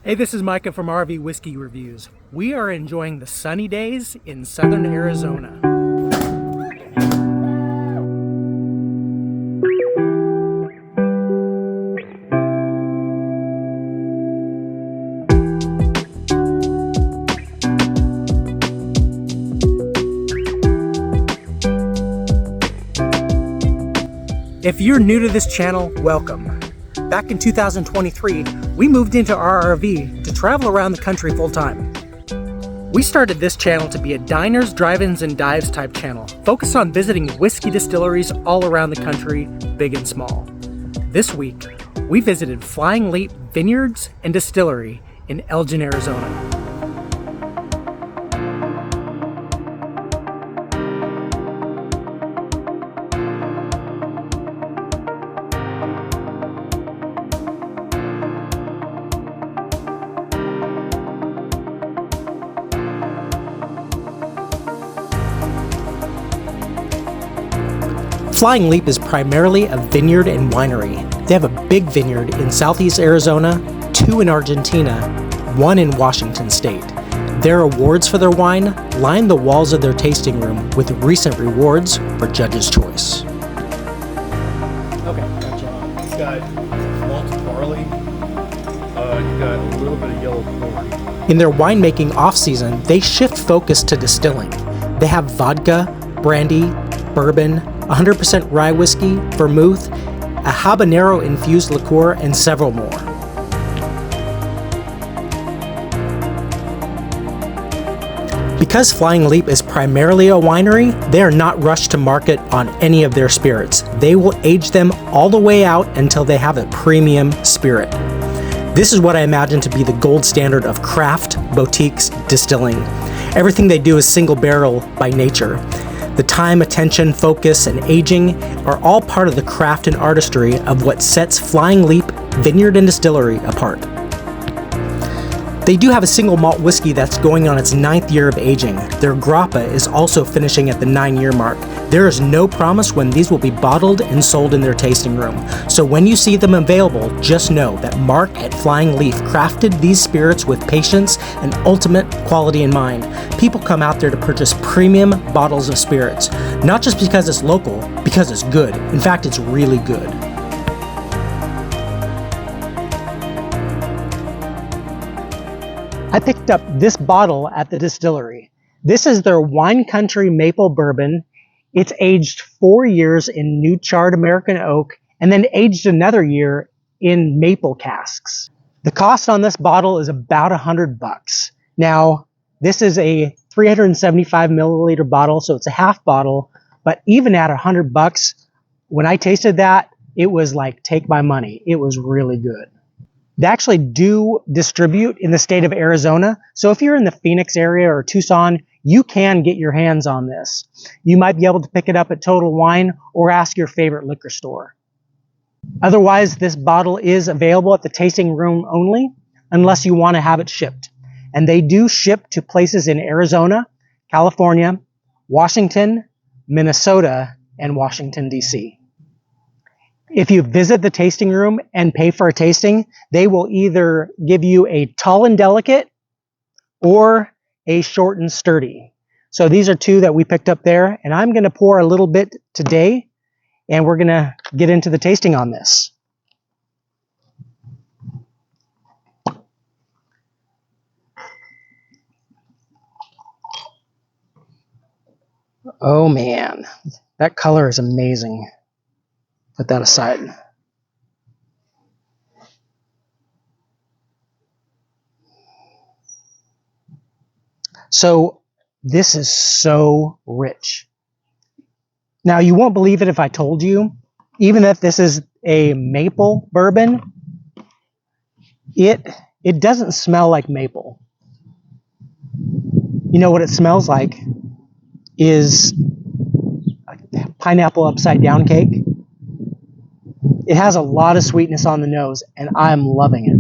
Hey, this is Micah from RV Whiskey Reviews. We are enjoying the sunny days in southern Arizona. If you're new to this channel, welcome. Back in 2023, we moved into our RV to travel around the country full time. We started this channel to be a diners, drive-ins, and dives type channel, focused on visiting whiskey distilleries all around the country, big and small. This week, we visited Flying Leap Vineyards and Distillery in Elgin, Arizona. Flying Leap is primarily a vineyard and winery. They have a big vineyard in southeast Arizona, 2 in Argentina, 1 in Washington state. Their awards for their wine line the walls of their tasting room with recent rewards for Judge's Choice. Okay, gotcha. You've got malted barley. You've got a little bit of yellow corn. In their winemaking off-season, they shift focus to distilling. They have vodka, brandy, bourbon, 100% rye whiskey, vermouth, a habanero-infused liqueur, and several more. Because Flying Leap is primarily a winery, they are not rushed to market on any of their spirits. They will age them all the way out until they have a premium spirit. This is what I imagine to be the gold standard of craft boutiques distilling. Everything they do is single barrel by nature. The time, attention, focus, and aging are all part of the craft and artistry of what sets Flying Leap Vineyard and Distillery apart. They do have a single malt whiskey that's going on its 9th year of aging. Their grappa is also finishing at the 9-year mark. There is no promise when these will be bottled and sold in their tasting room. So when you see them available, just know that Mark at Flying Leaf crafted these spirits with patience and ultimate quality in mind. People come out there to purchase premium bottles of spirits, not just because it's local, because it's good. In fact, it's really good. I picked up this bottle at the distillery. This is their Wine Country Maple Bourbon. It's aged 4 years in new charred American oak and then aged another year in maple casks. The cost on this bottle is about $100. Now, this is a 375 milliliter bottle, so it's a half bottle, but even at $100, when I tasted that, it was like, take my money. It was really good. They actually do distribute in the state of Arizona. So if you're in the Phoenix area or Tucson, you can get your hands on this. You might be able to pick it up at Total Wine or ask your favorite liquor store. Otherwise, this bottle is available at the tasting room only, unless you want to have it shipped. And they do ship to places in Arizona, California, Washington, Minnesota, and Washington, D.C. If you visit the tasting room and pay for a tasting, they will either give you a tall and delicate or a short and sturdy. So these are 2 that we picked up there, and I'm going to pour a little bit today, and we're going to get into the tasting on this. Oh man, that color is amazing. Put that aside. So this is so rich. Now you won't believe it if I told you, even if this is a maple bourbon, it doesn't smell like maple. You know what it smells like is a pineapple upside down cake. It has a lot of sweetness on the nose, and I'm loving it.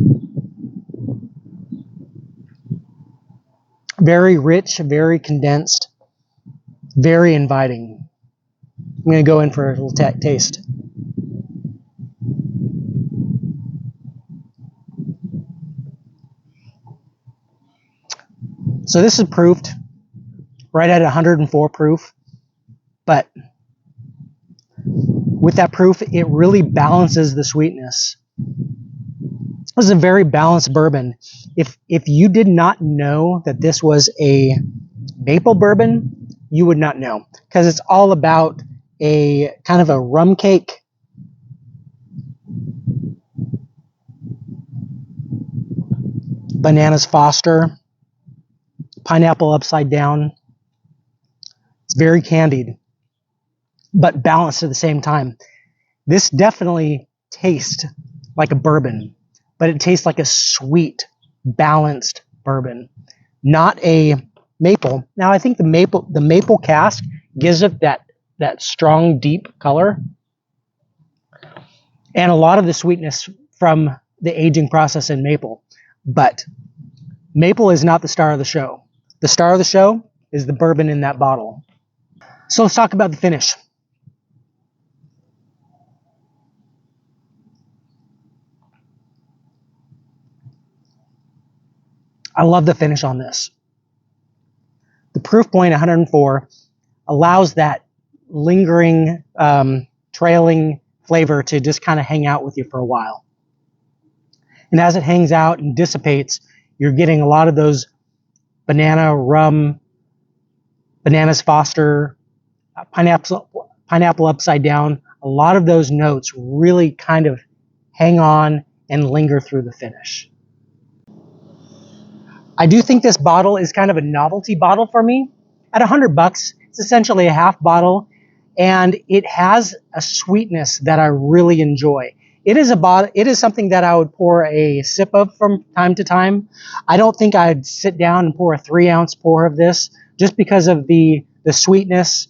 Very rich, very condensed, very inviting. I'm going to go in for a little taste. So this is proofed right at 104 proof, but with that proof, it really balances the sweetness. This is a very balanced bourbon. If you did not know that this was a maple bourbon, you would not know, because it's all about a kind of a rum cake. Bananas Foster, pineapple upside down. It's very candied, but balanced at the same time. This definitely tastes like a bourbon, but it tastes like a sweet, balanced bourbon, not a maple. Now, I think the maple cask gives it that strong, deep color, and a lot of the sweetness from the aging process in maple. But maple is not the star of the show. The star of the show is the bourbon in that bottle. So let's talk about the finish. I love the finish on this. The proof point 104 allows that lingering, trailing flavor to just kind of hang out with you for a while. And as it hangs out and dissipates, you're getting a lot of those banana, rum, bananas Foster, pineapple upside down. A lot of those notes really kind of hang on and linger through the finish. I do think this bottle is kind of a novelty bottle for me. At $100, it's essentially a half bottle, and it has a sweetness that I really enjoy. It is something that I would pour a sip of from time to time. I don't think I'd sit down and pour a 3-ounce pour of this just because of the sweetness,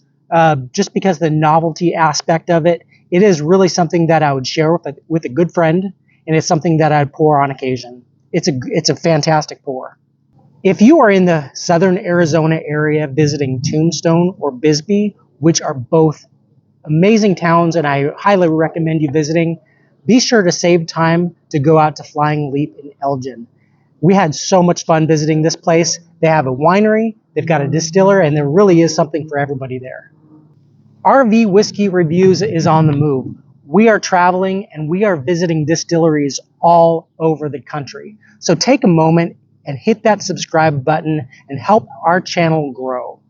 just because the novelty aspect of it. It is really something that I would share with a good friend, and it's something that I'd pour on occasion. It's a fantastic pour. If you are in the southern Arizona area visiting Tombstone or Bisbee, which are both amazing towns and I highly recommend you visiting, be sure to save time to go out to Flying Leap in Elgin. We had so much fun visiting this place. They have a winery, they've got a distillery, and there really is something for everybody there. RV Whiskey Reviews is on the move. We are traveling and we are visiting distilleries all over the country. So take a moment and hit that subscribe button and help our channel grow.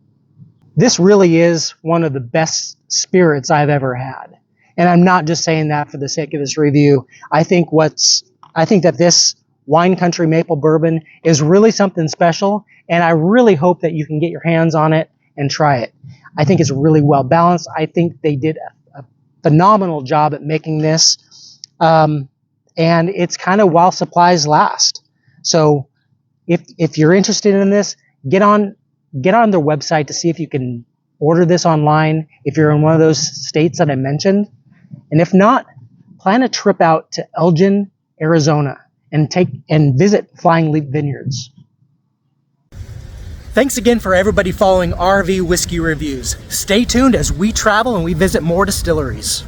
This really is one of the best spirits I've ever had. And I'm not just saying that for the sake of this review. I think that this Wine Country Maple Bourbon is really something special, and I really hope that you can get your hands on it and try it. I think it's really well balanced. I think they did a phenomenal job at making this, and it's kind of while supplies last. So if you're interested in this, get on their website to see if you can order this online if you're in one of those states that I mentioned. And if not, plan a trip out to Elgin, Arizona, and visit Flying Leap Vineyards. Thanks again for everybody following RV Whiskey Reviews. Stay tuned as we travel and we visit more distilleries.